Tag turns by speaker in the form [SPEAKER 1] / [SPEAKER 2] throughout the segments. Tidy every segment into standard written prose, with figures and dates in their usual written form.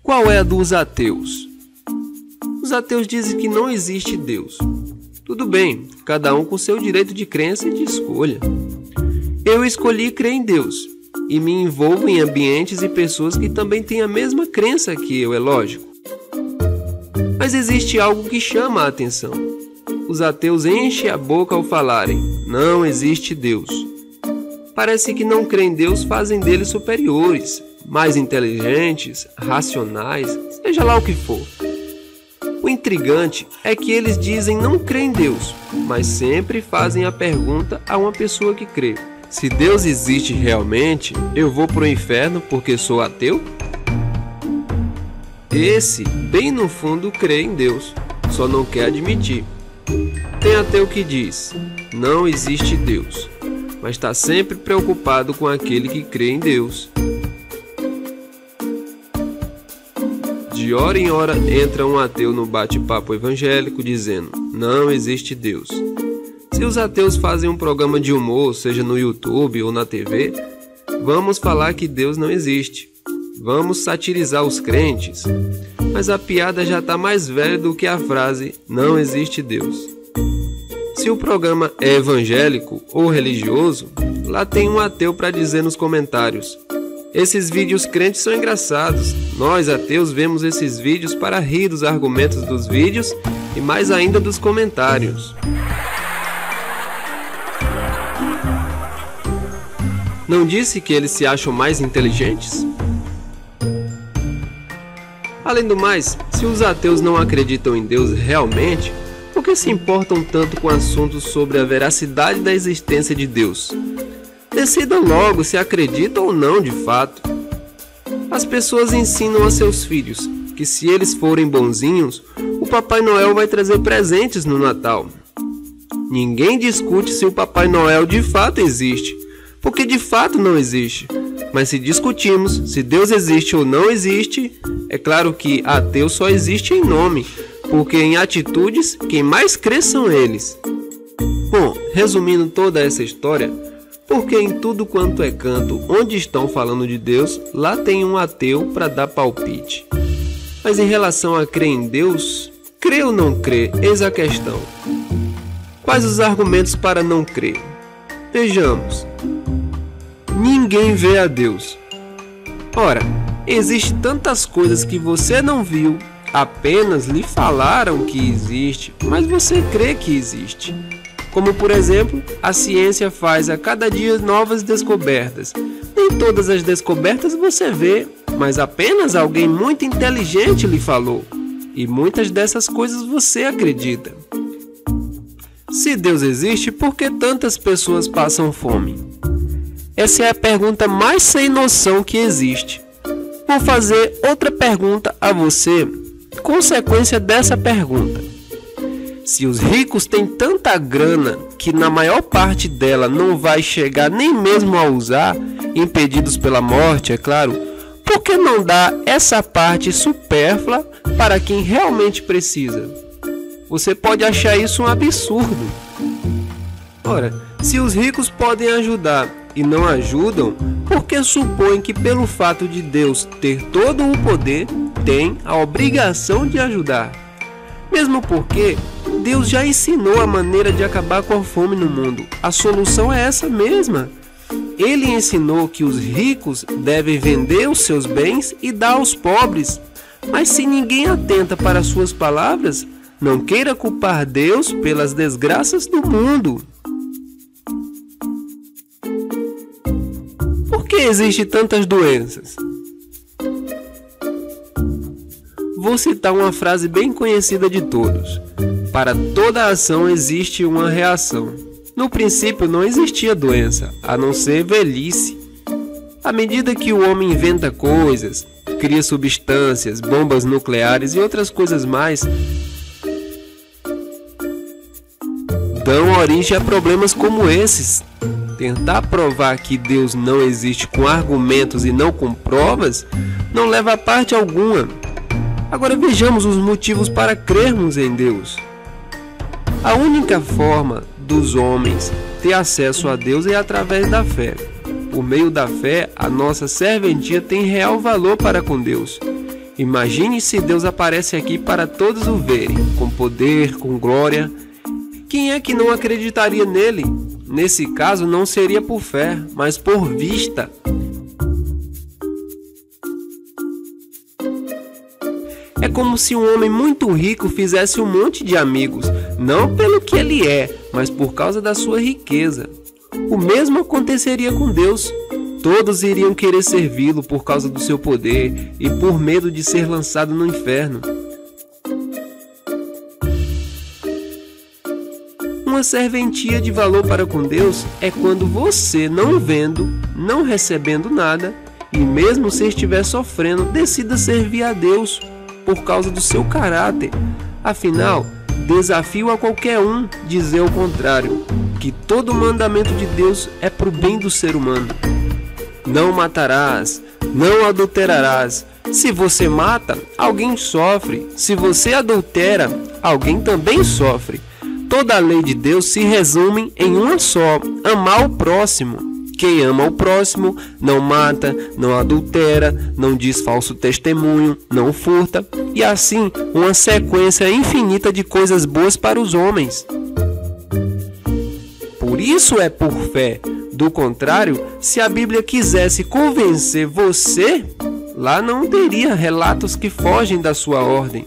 [SPEAKER 1] Qual é a dos ateus? Os ateus dizem que não existe Deus. Tudo bem, cada um com seu direito de crença e de escolha. Eu escolhi crer em Deus e me envolvo em ambientes e pessoas que também têm a mesma crença que eu, é lógico. Mas existe algo que chama a atenção. Os ateus enchem a boca ao falarem: não existe Deus. Parece que não crer em Deus fazem deles superiores, mais inteligentes, racionais, seja lá o que for. O intrigante é que eles dizem não crer em Deus, mas sempre fazem a pergunta a uma pessoa que crê: se Deus existe realmente, eu vou para o inferno porque sou ateu? Esse, bem no fundo, crê em Deus, só não quer admitir. Tem ateu que diz: não existe Deus, mas está sempre preocupado com aquele que crê em Deus. De hora em hora entra um ateu no bate-papo evangélico dizendo: não existe Deus. Se os ateus fazem um programa de humor, seja no YouTube ou na TV, vamos falar que Deus não existe. Vamos satirizar os crentes. Mas a piada já está mais velha do que a frase não existe Deus. Se o programa é evangélico ou religioso, lá tem um ateu para dizer nos comentários: esses vídeos crentes são engraçados. Nós, ateus, vemos esses vídeos para rir dos argumentos dos vídeos e mais ainda dos comentários. Não disse que eles se acham mais inteligentes? Além do mais, se os ateus não acreditam em Deus realmente, por que se importam tanto com assuntos sobre a veracidade da existência de Deus? Decidam logo se acreditam ou não de fato. As pessoas ensinam a seus filhos que se eles forem bonzinhos, o Papai Noel vai trazer presentes no Natal. Ninguém discute se o Papai Noel de fato existe, porque de fato não existe. Mas se discutimos se Deus existe ou não existe, é claro que ateu só existe em nome, porque em atitudes quem mais crê são eles. Bom, resumindo toda essa história, porque em tudo quanto é canto onde estão falando de Deus, lá tem um ateu para dar palpite. Mas em relação a crer em Deus, crer ou não crer, eis a questão. Quais os argumentos para não crer? Vejamos. Ninguém vê a Deus. Ora, existem tantas coisas que você não viu, apenas lhe falaram que existe, mas você crê que existe. Como, por exemplo, a ciência faz a cada dia novas descobertas. Nem todas as descobertas você vê, mas apenas alguém muito inteligente lhe falou. E muitas dessas coisas você acredita. Se Deus existe, por que tantas pessoas passam fome? Essa é a pergunta mais sem noção que existe. Vou fazer outra pergunta a você, consequência dessa pergunta. Se os ricos têm tanta grana que na maior parte dela não vai chegar nem mesmo a usar, impedidos pela morte, é claro, por que não dar essa parte supérflua para quem realmente precisa? Você pode achar isso um absurdo. Ora, se os ricos podem ajudar e não ajudam, por que supõem que pelo fato de Deus ter todo o poder, tem a obrigação de ajudar? Mesmo porque Deus já ensinou a maneira de acabar com a fome no mundo. A solução é essa mesma. Ele ensinou que os ricos devem vender os seus bens e dar aos pobres. Mas se ninguém atenta para suas palavras, não queira culpar Deus pelas desgraças do mundo. Por que existem tantas doenças? Vou citar uma frase bem conhecida de todos. Para toda ação existe uma reação. No princípio não existia doença, a não ser velhice. À medida que o homem inventa coisas, cria substâncias, bombas nucleares e outras coisas mais, dão origem a problemas como esses. Tentar provar que Deus não existe com argumentos e não com provas não leva a parte alguma. Agora vejamos os motivos para crermos em Deus. A única forma dos homens ter acesso a Deus é através da fé. Por meio da fé, a nossa serventia tem real valor para com Deus. Imagine se Deus aparece aqui para todos o verem, com poder, com glória. Quem é que não acreditaria nele? Nesse caso, não seria por fé, mas por vista. É como se um homem muito rico fizesse um monte de amigos, não pelo que ele é, mas por causa da sua riqueza. O mesmo aconteceria com Deus. Todos iriam querer servi-lo por causa do seu poder e por medo de ser lançado no inferno. Uma serventia de valor para com Deus é quando você, não vendo, não recebendo nada, e mesmo se estiver sofrendo, decida servir a Deus por causa do seu caráter. Afinal, desafio a qualquer um dizer o contrário, que todo mandamento de Deus é para o bem do ser humano. Não matarás, não adulterarás. Se você mata, alguém sofre. Se você adultera, alguém também sofre. Toda a lei de Deus se resume em uma só: amar o próximo. Quem ama o próximo não mata, não adultera, não diz falso testemunho, não furta, e assim uma sequência infinita de coisas boas para os homens. Por isso é por fé. Do contrário, se a Bíblia quisesse convencer você, lá não teria relatos que fogem da sua ordem.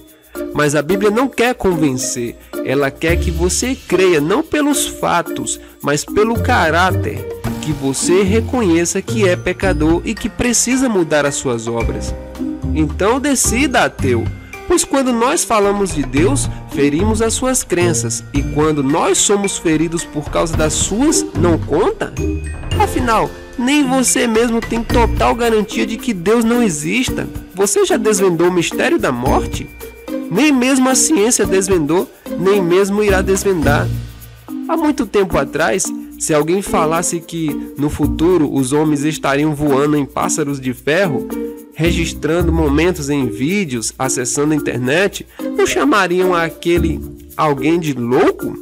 [SPEAKER 1] Mas a Bíblia não quer convencer, ela quer que você creia não pelos fatos, mas pelo caráter, que você reconheça que é pecador e que precisa mudar as suas obras. Então decida, ateu, pois quando nós falamos de Deus, ferimos as suas crenças, e quando nós somos feridos por causa das suas, não conta? Afinal, nem você mesmo tem total garantia de que Deus não exista. Você já desvendou o mistério da morte? Nem mesmo a ciência desvendou, nem mesmo irá desvendar. Há muito tempo atrás, se alguém falasse que no futuro os homens estariam voando em pássaros de ferro, registrando momentos em vídeos, acessando a internet, não chamariam aquele alguém de louco?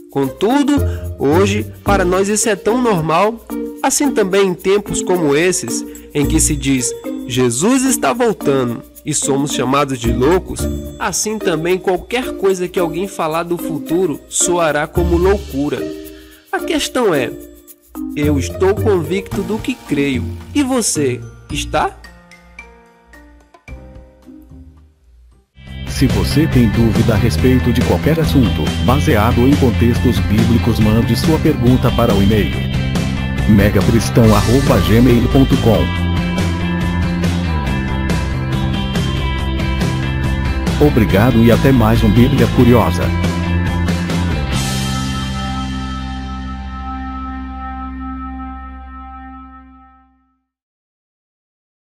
[SPEAKER 1] Contudo, hoje, para nós isso é tão normal. Assim também em tempos como esses, em que se diz Jesus está voltando e somos chamados de loucos, assim também qualquer coisa que alguém falar do futuro soará como loucura. A questão é: eu estou convicto do que creio, e você está?
[SPEAKER 2] Se você tem dúvida a respeito de qualquer assunto, baseado em contextos bíblicos, mande sua pergunta para o e-mail megacristão@gmail.com. Obrigado e até mais um Bíblia Curiosa.